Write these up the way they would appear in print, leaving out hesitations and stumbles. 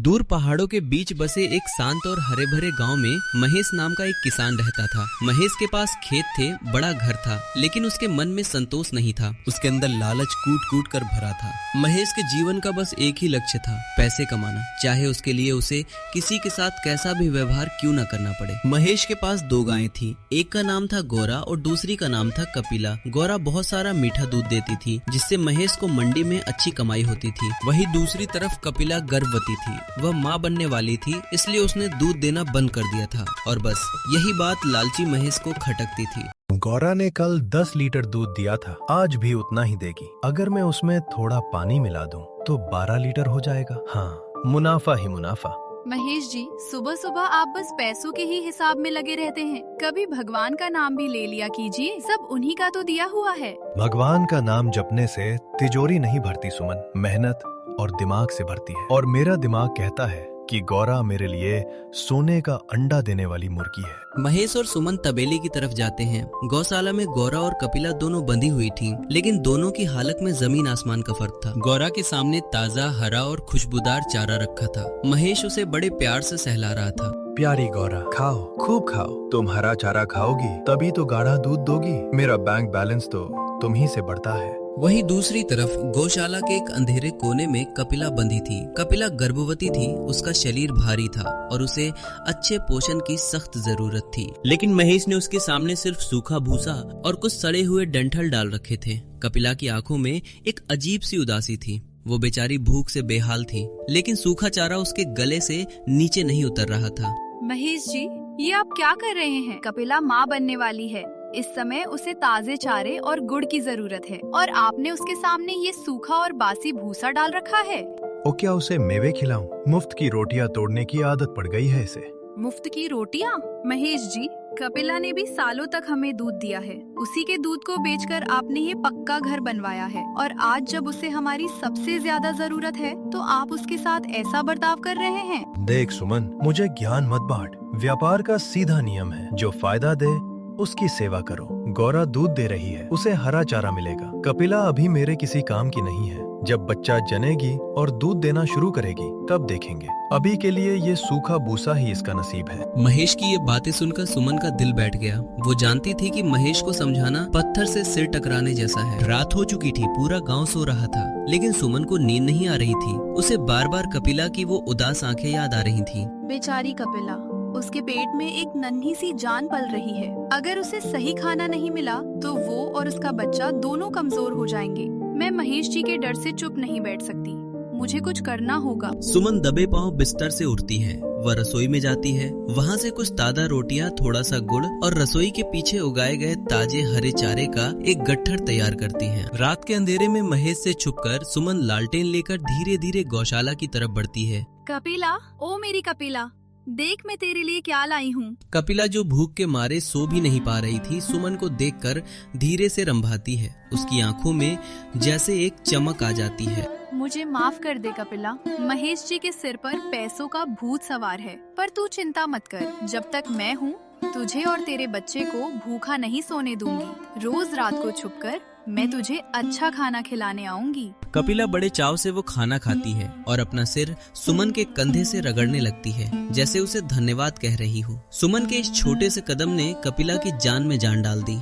दूर पहाड़ों के बीच बसे एक शांत और हरे भरे गांव में महेश नाम का एक किसान रहता था। महेश के पास खेत थे, बड़ा घर था, लेकिन उसके मन में संतोष नहीं था। उसके अंदर लालच कूट कूट कर भरा था। महेश के जीवन का बस एक ही लक्ष्य था, पैसे कमाना, चाहे उसके लिए उसे किसी के साथ कैसा भी व्यवहार क्यों न करना पड़े। महेश के पास 2 गायें थी, एक का नाम था गौरा और दूसरी का नाम था कपिला। गौरा बहुत सारा मीठा दूध देती थी, जिससे महेश को मंडी में अच्छी कमाई होती थी। वहीं दूसरी तरफ कपिला गर्भवती थी, वह माँ बनने वाली थी, इसलिए उसने दूध देना बंद कर दिया था और बस यही बात लालची महेश को खटकती थी। गौरा ने कल 10 लीटर दूध दिया था, आज भी उतना ही देगी। अगर मैं उसमें थोड़ा पानी मिला दूं, तो 12 लीटर हो जाएगा। हाँ, मुनाफा ही मुनाफा। महेश जी, सुबह सुबह आप बस पैसों के ही हिसाब में लगे रहते हैं। कभी भगवान का नाम भी ले लिया कीजिए, सब उन्हीं का तो दिया हुआ है। भगवान का नाम जपने से तिजोरी नहीं भरती सुमन, मेहनत और दिमाग से भरती है। और मेरा दिमाग कहता है कि गौरा मेरे लिए सोने का अंडा देने वाली मुर्गी है। महेश और सुमन तबेले की तरफ जाते हैं। गौशाला में गौरा और कपिला दोनों बंधी हुई थीं, लेकिन दोनों की हालत में जमीन आसमान का फर्क था। गौरा के सामने ताजा, हरा और खुशबूदार चारा रखा था। महेश उसे बड़े प्यार से सहला रहा था। प्यारी गौरा, खाओ, खूब खाओ। तुम हरा चारा खाओगी तभी तो गाढ़ा दूध दोगी। मेरा बैंक बैलेंस तो तुम ही से बढ़ता है। वहीं दूसरी तरफ गौशाला के एक अंधेरे कोने में कपिला बंधी थी। कपिला गर्भवती थी, उसका शरीर भारी था और उसे अच्छे पोषण की सख्त जरूरत थी। लेकिन महेश ने उसके सामने सिर्फ सूखा भूसा और कुछ सड़े हुए डंठल डाल रखे थे। कपिला की आंखों में एक अजीब सी उदासी थी। वो बेचारी भूख से बेहाल थी, लेकिन सूखा चारा उसके गले से नीचे नहीं उतर रहा था। महेश जी, ये आप क्या कर रहे हैं? कपिला माँ बनने वाली है, इस समय उसे ताजे चारे और गुड़ की जरूरत है, और आपने उसके सामने ये सूखा और बासी भूसा डाल रखा है। ओ, क्या उसे मेवे खिलाऊं? मुफ्त की रोटियां तोड़ने की आदत पड़ गई है इसे। मुफ्त की रोटियाँ? महेश जी, कपिला ने भी सालों तक हमें दूध दिया है। उसी के दूध को बेचकर आपने ये पक्का घर बनवाया है, और आज जब उसे हमारी सबसे ज्यादा जरूरत है तो आप उसके साथ ऐसा बर्ताव कर रहे हैं। देख सुमन, मुझे ज्ञान मत बांट। व्यापार का सीधा नियम है, जो फायदा दे उसकी सेवा करो। गौरा दूध दे रही है, उसे हरा चारा मिलेगा। कपिला अभी मेरे किसी काम की नहीं है। जब बच्चा जनेगी और दूध देना शुरू करेगी तब देखेंगे। अभी के लिए ये सूखा भूसा ही इसका नसीब है। महेश की ये बातें सुनकर सुमन का दिल बैठ गया। वो जानती थी कि महेश को समझाना पत्थर से सिर टकराने जैसा है। रात हो चुकी थी, पूरा गांव सो रहा था, लेकिन सुमन को नींद नहीं आ रही थी। उसे बार बार कपिला की वो उदास आंखें याद आ रही थी। बेचारी कपिला, उसके पेट में एक नन्ही सी जान पल रही है। अगर उसे सही खाना नहीं मिला तो वो और उसका बच्चा दोनों कमजोर हो जाएंगे। मैं महेश जी के डर से चुप नहीं बैठ सकती, मुझे कुछ करना होगा। सुमन दबे पांव बिस्तर से उठती है। वह रसोई में जाती है, वहाँ से कुछ ताजा रोटियां, थोड़ा सा गुड़ और रसोई के पीछे उगाए गए ताजे हरे चारे का एक गट्ठर तैयार करती है। रात के अंधेरे में महेश से छुपकर सुमन लालटेन लेकर धीरे धीरे गौशाला की तरफ बढ़ती है। कपिला, ओ मेरी कपिला, देख मैं तेरे लिए क्या लाई हूँ। कपिला, जो भूख के मारे सो भी नहीं पा रही थी, सुमन को देखकर धीरे से रंभाती है। उसकी आंखों में जैसे एक चमक आ जाती है। मुझे माफ कर दे कपिला, महेश जी के सिर पर पैसों का भूत सवार है, पर तू चिंता मत कर। जब तक मैं हूँ, तुझे और तेरे बच्चे को भूखा नहीं सोने दूंगी। रोज रात को छुपकर मैं तुझे अच्छा खाना खिलाने आऊंगी। कपिला बड़े चाव से वो खाना खाती है और अपना सिर सुमन के कंधे से रगड़ने लगती है, जैसे उसे धन्यवाद कह रही हो। सुमन के इस छोटे से कदम ने कपिला की जान में जान डाल दी।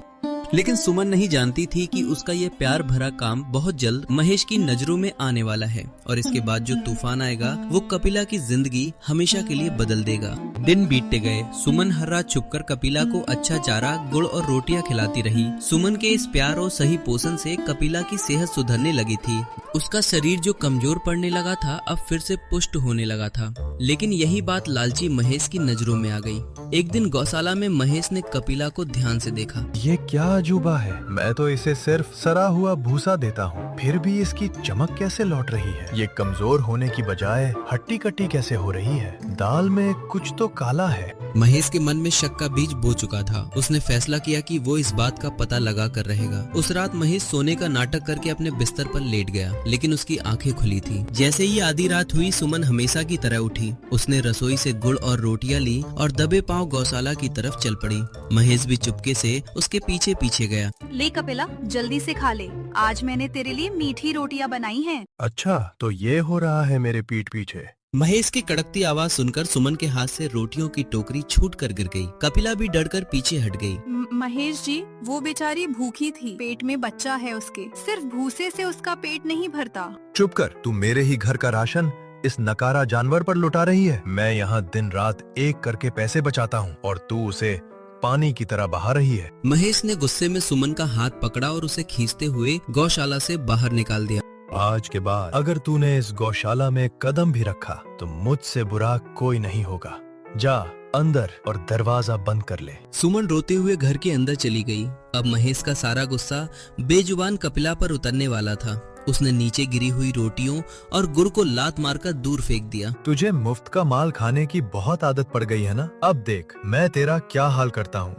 लेकिन सुमन नहीं जानती थी कि उसका ये प्यार भरा काम बहुत जल्द महेश की नजरों में आने वाला है, और इसके बाद जो तूफान आएगा वो कपिला की जिंदगी हमेशा के लिए बदल देगा। दिन बीतते गए। सुमन हर रात छुपकर कपिला को अच्छा चारा, गुड़ और रोटियां खिलाती रही। सुमन के इस प्यार और सही पोषण से कपिला की सेहत सुधरने लगी थी। उसका शरीर जो कमजोर पड़ने लगा था, अब फिर से पुष्ट होने लगा था। लेकिन यही बात लालची महेश की नजरों में आ गई। एक दिन गौशाला में महेश ने कपिला को ध्यान से देखा। ये क्या अजूबा है, मैं तो इसे सिर्फ सड़ा हुआ भूसा देता हूँ, फिर भी इसकी चमक कैसे लौट रही है? ये कमजोर होने की बजाय हट्टी कट्टी कैसे हो रही है? दाल में कुछ तो काला है। महेश के मन में शक का बीज बो चुका था। उसने फैसला किया कि वो इस बात का पता लगा कर रहेगा। उस रात महेश सोने का नाटक करके अपने बिस्तर पर लेट गया, लेकिन उसकी आंखें खुली थी। जैसे ही आधी रात हुई, सुमन हमेशा की तरह उठी। उसने रसोई से गुड़ और रोटियां ली और दबे पांव गौशाला की तरफ चल पड़ी। महेश भी चुपके से उसके पीछे पीछे गया। ले कपिला, जल्दी से खा ले, आज मैंने तेरे लिए मीठी रोटियां बनाई हैं। अच्छा, तो ये हो रहा है मेरे पीठ पीछे। महेश की कड़कती आवाज सुनकर सुमन के हाथ से रोटियों की टोकरी छूट कर गिर गई। कपिला भी डरकर पीछे हट गई। महेश जी, वो बेचारी भूखी थी, पेट में बच्चा है उसके, सिर्फ भूसे से उसका पेट नहीं भरता। चुप कर, तू मेरे ही घर का राशन इस नकारा जानवर पर लुटा रही है। मैं यहाँ दिन रात एक करके पैसे बचाता हूँ और तू उसे पानी की तरह बहा रही है। महेश ने गुस्से में सुमन का हाथ पकड़ा और उसे खींचते हुए गौशाला से बाहर निकाल दिया। आज के बाद अगर तूने इस गौशाला में कदम भी रखा तो मुझसे बुरा कोई नहीं होगा। जा अंदर और दरवाजा बंद कर ले। सुमन रोते हुए घर के अंदर चली गई। अब महेश का सारा गुस्सा बेजुबान कपिला पर उतरने वाला था। उसने नीचे गिरी हुई रोटियों और गुड़ को लात मारकर दूर फेंक दिया। तुझे मुफ्त का माल खाने की बहुत आदत पड़ गई है ना? अब देख मैं तेरा क्या हाल करता हूँ।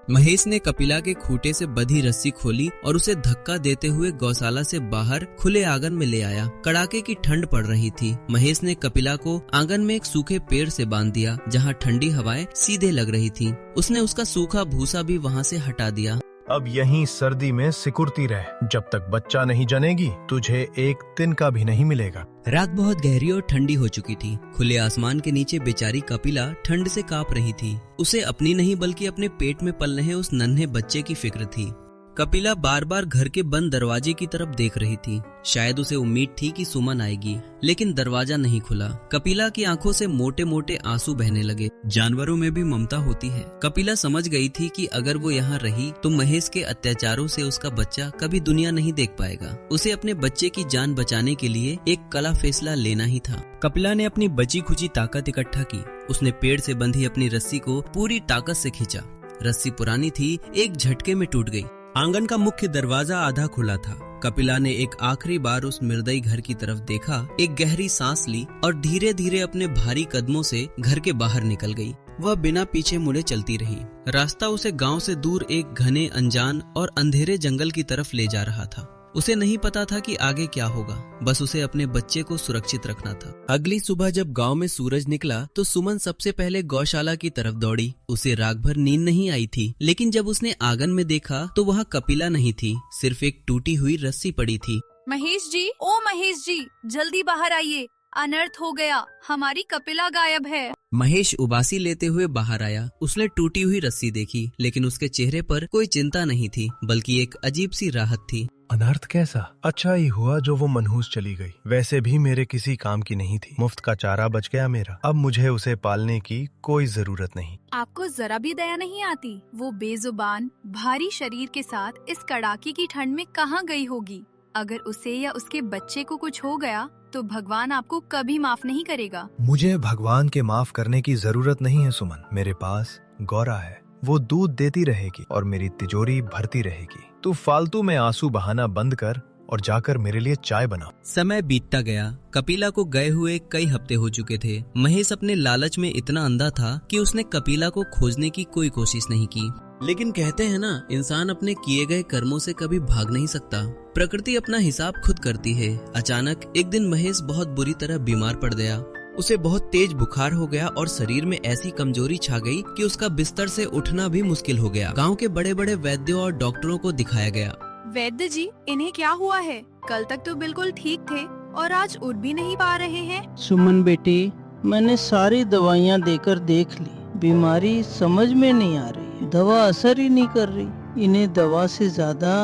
महेश ने कपिला के खूंटे से बंधी रस्सी खोली और उसे धक्का देते हुए गौशाला से बाहर खुले आंगन में ले आया। कड़ाके की ठंड पड़ रही थी। महेश ने कपिला को आंगन में एक सूखे पेड़ से बांध दिया जहां ठंडी हवाएं सीधे लग रही थी। उसने उसका सूखा भूसा भी वहां से हटा दिया। अब यहीं सर्दी में सिकुड़ती रह, जब तक बच्चा नहीं जनेगी तुझे एक तिनका भी नहीं मिलेगा। रात बहुत गहरी और ठंडी हो चुकी थी। खुले आसमान के नीचे बेचारी कपिला ठंड से कांप रही थी। उसे अपनी नहीं बल्कि अपने पेट में पल रहे उस नन्हे बच्चे की फिक्र थी। कपिला बार बार घर के बंद दरवाजे की तरफ देख रही थी। शायद उसे उम्मीद थी कि सुमन आएगी, लेकिन दरवाजा नहीं खुला। कपिला की आंखों से मोटे मोटे आंसू बहने लगे। जानवरों में भी ममता होती है। कपिला समझ गई थी कि अगर वो यहाँ रही तो महेश के अत्याचारों से उसका बच्चा कभी दुनिया नहीं देख पाएगा। उसे अपने बच्चे की जान बचाने के लिए एक कड़ा फैसला लेना ही था। कपिला ने अपनी बची खुची ताकत इकट्ठा की। उसने पेड़ से बंधी अपनी रस्सी को पूरी ताकत से खींचा। रस्सी पुरानी थी, एक झटके में टूट गई। आंगन का मुख्य दरवाजा आधा खुला था। कपिला ने एक आखिरी बार उस निर्दयी घर की तरफ देखा, एक गहरी सांस ली और धीरे धीरे अपने भारी कदमों से घर के बाहर निकल गई। वह बिना पीछे मुड़े चलती रही। रास्ता उसे गांव से दूर एक घने, अनजान और अंधेरे जंगल की तरफ ले जा रहा था। उसे नहीं पता था कि आगे क्या होगा, बस उसे अपने बच्चे को सुरक्षित रखना था। अगली सुबह जब गांव में सूरज निकला तो सुमन सबसे पहले गौशाला की तरफ दौड़ी। उसे रात भर नींद नहीं आई थी, लेकिन जब उसने आंगन में देखा तो वहाँ कपिला नहीं थी, सिर्फ एक टूटी हुई रस्सी पड़ी थी। महेश जी, ओ महेश जी, जल्दी बाहर आइए, अनर्थ हो गया, हमारी कपिला गायब है। महेश उबासी लेते हुए बाहर आया। उसने टूटी हुई रस्सी देखी, लेकिन उसके चेहरे पर कोई चिंता नहीं थी, बल्कि एक अजीब सी राहत थी। अनर्थ कैसा? अच्छा ही हुआ जो वो मनहूस चली गई। वैसे भी मेरे किसी काम की नहीं थी। मुफ्त का चारा बच गया मेरा। अब मुझे उसे पालने की कोई जरूरत नहीं। आपको जरा भी दया नहीं आती? वो बेजुबान भारी शरीर के साथ इस कड़ाके की ठंड में कहाँ गई होगी? अगर उसे या उसके बच्चे को कुछ हो गया तो भगवान आपको कभी माफ नहीं करेगा। मुझे भगवान के माफ करने की जरूरत नहीं है सुमन। मेरे पास गौरा है, वो दूध देती रहेगी और मेरी तिजोरी भरती रहेगी। तू फालतू में आंसू बहाना बंद कर और जाकर मेरे लिए चाय बना। समय बीतता गया। कपिला को गए हुए कई हफ्ते हो चुके थे। महेश अपने लालच में इतना अंधा था कि उसने कपिला को खोजने की कोई कोशिश नहीं की। लेकिन कहते हैं ना, इंसान अपने किए गए कर्मों से कभी भाग नहीं सकता। प्रकृति अपना हिसाब खुद करती है। अचानक एक दिन महेश बहुत बुरी तरह बीमार पड़ गया। उसे बहुत तेज बुखार हो गया और शरीर में ऐसी कमजोरी छा गई कि उसका बिस्तर से उठना भी मुश्किल हो गया। गांव के बड़े बड़े वैद्यों और डॉक्टरों को दिखाया गया। वैद्य जी, इन्हें क्या हुआ है? कल तक तो बिल्कुल ठीक थे और आज उठ भी नहीं पा रहे हैं। सुमन बेटी, मैंने सारी दवाइयाँ देकर देख ली, बीमारी समझ में नहीं आ रही, दवा असर ही नहीं कर रही। इन्हें दवा से ज्यादा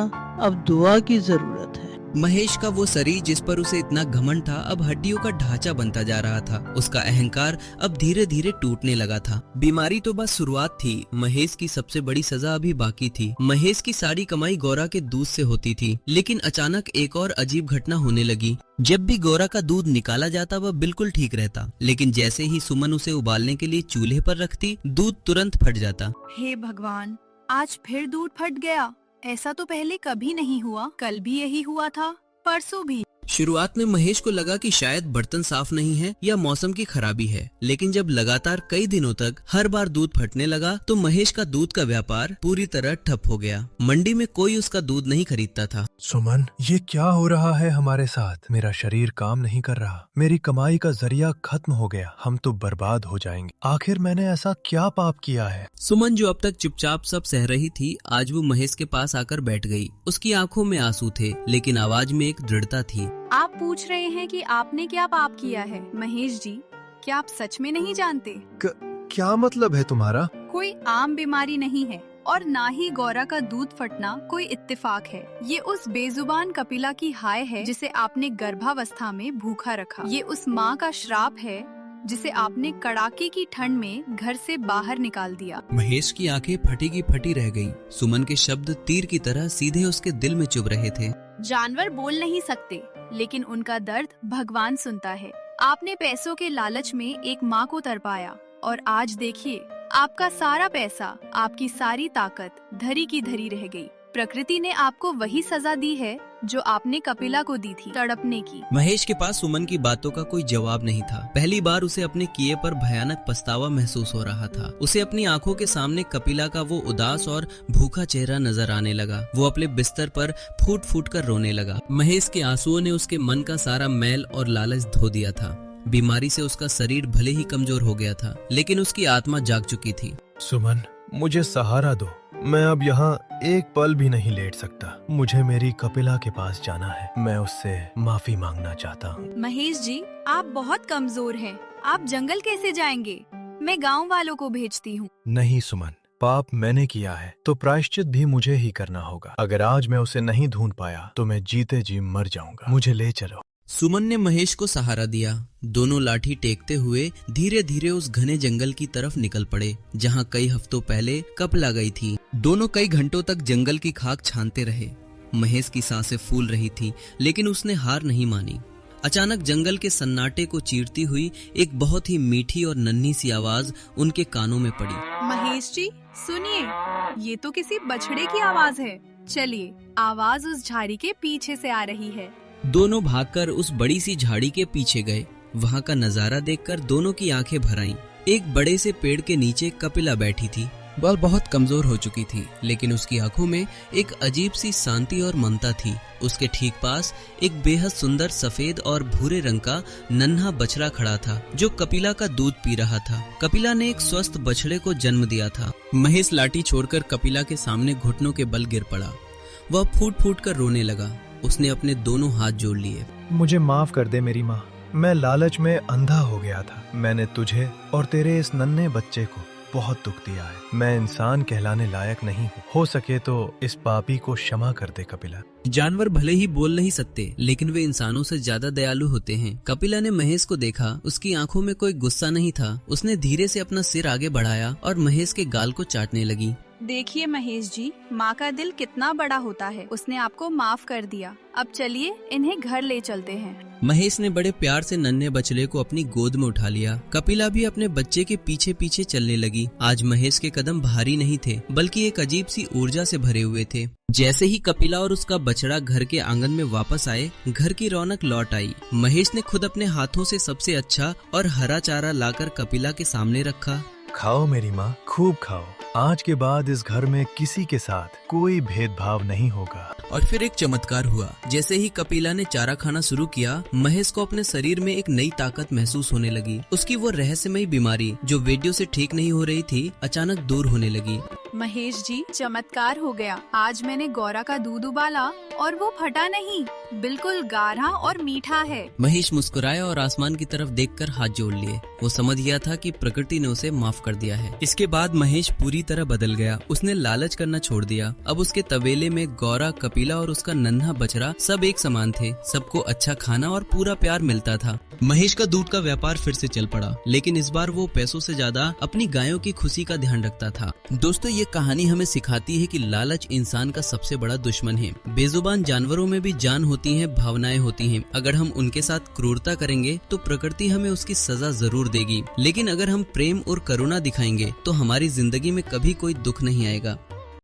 अब दुआ की जरूरत है। महेश का वो शरीर जिस पर उसे इतना घमंड था, अब हड्डियों का ढांचा बनता जा रहा था। उसका अहंकार अब धीरे धीरे टूटने लगा था। बीमारी तो बस शुरुआत थी। महेश की सबसे बड़ी सजा अभी बाकी थी। महेश की सारी कमाई गौरा के दूध से होती थी, लेकिन अचानक एक और अजीब घटना होने लगी। जब भी गौरा का दूध निकाला जाता वह बिल्कुल ठीक रहता, लेकिन जैसे ही सुमन उसे उबालने के लिए चूल्हे पर रखती, दूध तुरंत फट जाता। हे भगवान, आज फिर दूध फट गया। ऐसा तो पहले कभी नहीं हुआ। कल भी यही हुआ था, परसों भी। शुरुआत में महेश को लगा कि शायद बर्तन साफ नहीं है या मौसम की खराबी है, लेकिन जब लगातार कई दिनों तक हर बार दूध फटने लगा तो महेश का दूध का व्यापार पूरी तरह ठप हो गया। मंडी में कोई उसका दूध नहीं खरीदता था। सुमन, ये क्या हो रहा है हमारे साथ? मेरा शरीर काम नहीं कर रहा, मेरी कमाई का जरिया खत्म हो गया, हम तो बर्बाद हो जाएंगे। आखिर मैंने ऐसा क्या पाप किया है? सुमन जो अब तक चुपचाप सब सह रही थी, आज वो महेश के पास आकर बैठ गई। उसकी आंखों में आंसू थे, लेकिन आवाज में एक दृढ़ता थी। आप पूछ रहे हैं कि आपने क्या पाप किया है? महेश जी, क्या आप सच में नहीं जानते? क्या मतलब है तुम्हारा? कोई आम बीमारी नहीं है और ना ही गौरा का दूध फटना कोई इत्तेफाक है। ये उस बेजुबान कपिला की हाय है जिसे आपने गर्भावस्था में भूखा रखा। ये उस माँ का श्राप है जिसे आपने कड़ाके की ठंड में घर से बाहर निकाल दिया। महेश की आंखें फटी की फटी रह गईं। सुमन के शब्द तीर की तरह सीधे उसके दिल में चुभ रहे थे। जानवर बोल नहीं सकते, लेकिन उनका दर्द भगवान सुनता है। आपने पैसों के लालच में एक माँ को तरपाया और आज देखिए, आपका सारा पैसा, आपकी सारी ताकत धरी की धरी रह गई। प्रकृति ने आपको वही सजा दी है जो आपने कपिला को दी थी, तड़पने की। महेश के पास सुमन की बातों का कोई जवाब नहीं था। पहली बार उसे अपने किए पर भयानक पछतावा महसूस हो रहा था। उसे अपनी आंखों के सामने कपिला का वो उदास और भूखा चेहरा नजर आने लगा। वो अपने बिस्तर पर फूट फूट कर रोने लगा। महेश के आंसुओं ने उसके मन का सारा मैल और लालच धो दिया था। बीमारी से उसका शरीर भले ही कमजोर हो गया था, लेकिन उसकी आत्मा जाग चुकी थी। सुमन, मुझे सहारा दो। मैं अब यहाँ एक पल भी नहीं लेट सकता। मुझे मेरी कपिला के पास जाना है। मैं उससे माफी मांगना चाहता हूँ। महेश जी, आप बहुत कमजोर हैं। आप जंगल कैसे जाएंगे? मैं गांव वालों को भेजती हूँ। नहीं सुमन, पाप मैंने किया है तो प्रायश्चित भी मुझे ही करना होगा। अगर आज मैं उसे नहीं ढूंढ पाया तो मैं जीते जी मर जाऊंगा। मुझे ले चलो। सुमन ने महेश को सहारा दिया। दोनों लाठी टेकते हुए धीरे धीरे उस घने जंगल की तरफ निकल पड़े, जहां कई हफ्तों पहले कपिला गई थी। दोनों कई घंटों तक जंगल की खाक छानते रहे। महेश की सांसें फूल रही थी, लेकिन उसने हार नहीं मानी। अचानक जंगल के सन्नाटे को चीरती हुई एक बहुत ही मीठी और नन्ही सी आवाज उनके कानों में पड़ी। महेश जी, सुनिए, ये तो किसी बछड़े की आवाज है। चलिए, आवाज उस झाड़ी के पीछे से आ रही है। दोनों भागकर उस बड़ी सी झाड़ी के पीछे गए। वहां का नजारा देखकर दोनों की आंखें भर आईं। एक बड़े से पेड़ के नीचे कपिला बैठी थी। वह बहुत कमजोर हो चुकी थी, लेकिन उसकी आंखों में एक अजीब सी शांति और ममता थी। उसके ठीक पास एक बेहद सुंदर सफेद और भूरे रंग का नन्हा बछड़ा खड़ा था, जो कपिला का दूध पी रहा था। कपिला ने एक स्वस्थ बछड़े को जन्म दिया था। महेश लाठी छोड़कर कपिला के सामने घुटनों के बल गिर पड़ा। वह फूट फूट कर रोने लगा। उसने अपने दोनों हाथ जोड़ लिए। मुझे माफ कर दे मेरी माँ। मैं लालच में अंधा हो गया था। मैंने तुझे और तेरे इस नन्हे बच्चे को बहुत दुख दिया है। मैं इंसान कहलाने लायक नहीं हूँ। हो सके तो इस पापी को क्षमा कर दे कपिला। जानवर भले ही बोल नहीं सकते, लेकिन वे इंसानों से ज्यादा दयालु होते हैं। कपिला ने महेश को देखा। उसकी आंखों में कोई गुस्सा नहीं था। उसने धीरे से अपना सिर आगे बढ़ाया और महेश के गाल को चाटने लगी। देखिए महेश जी, माँ का दिल कितना बड़ा होता है। उसने आपको माफ कर दिया। अब चलिए, इन्हें घर ले चलते हैं। महेश ने बड़े प्यार से नन्हे बछड़े को अपनी गोद में उठा लिया। कपिला भी अपने बच्चे के पीछे पीछे चलने लगी। आज महेश के कदम भारी नहीं थे, बल्कि एक अजीब सी ऊर्जा से भरे हुए थे। जैसे ही कपिला और उसका बछड़ा घर के आंगन में वापस आए, घर की रौनक लौट आई। महेश ने खुद अपने हाथों से सबसे अच्छा और हरा चारा लाकर कपिला के सामने रखा। खाओ मेरी माँ, खूब खाओ। आज के बाद इस घर में किसी के साथ कोई भेदभाव नहीं होगा। और फिर एक चमत्कार हुआ। जैसे ही कपिला ने चारा खाना शुरू किया, महेश को अपने शरीर में एक नई ताकत महसूस होने लगी। उसकी वो रहस्यमयी बीमारी जो वेदियों से ठीक नहीं हो रही थी, अचानक दूर होने लगी। महेश जी, चमत्कार हो गया। आज मैंने गौरा का दूध उबाला और वो फटा नहीं, बिल्कुल गाढ़ा और मीठा है। महेश मुस्कुराया और आसमान की तरफ देखकर हाथ जोड़ लिए। वो समझ गया था कि प्रकृति ने उसे माफ कर दिया है। इसके बाद महेश पूरी तरह बदल गया। उसने लालच करना छोड़ दिया। अब उसके तबेले में गौरा, कपिला और उसका नन्हा बछड़ा सब एक समान थे। सबको अच्छा खाना और पूरा प्यार मिलता था। महेश का दूध का व्यापार फिर से चल पड़ा, लेकिन इस बार वो पैसों से ज्यादा अपनी गायों की खुशी का ध्यान रखता था। दोस्तों, ये कहानी हमें सिखाती है कि लालच इंसान का सबसे बड़ा दुश्मन है। बेजुबान जानवरों में भी जान होती है, भावनाएं होती हैं। अगर हम उनके साथ क्रूरता करेंगे तो प्रकृति हमें उसकी सजा जरूर देगी, लेकिन अगर हम प्रेम और करुणा दिखाएंगे तो हमारी जिंदगी में कभी कोई दुख नहीं आएगा।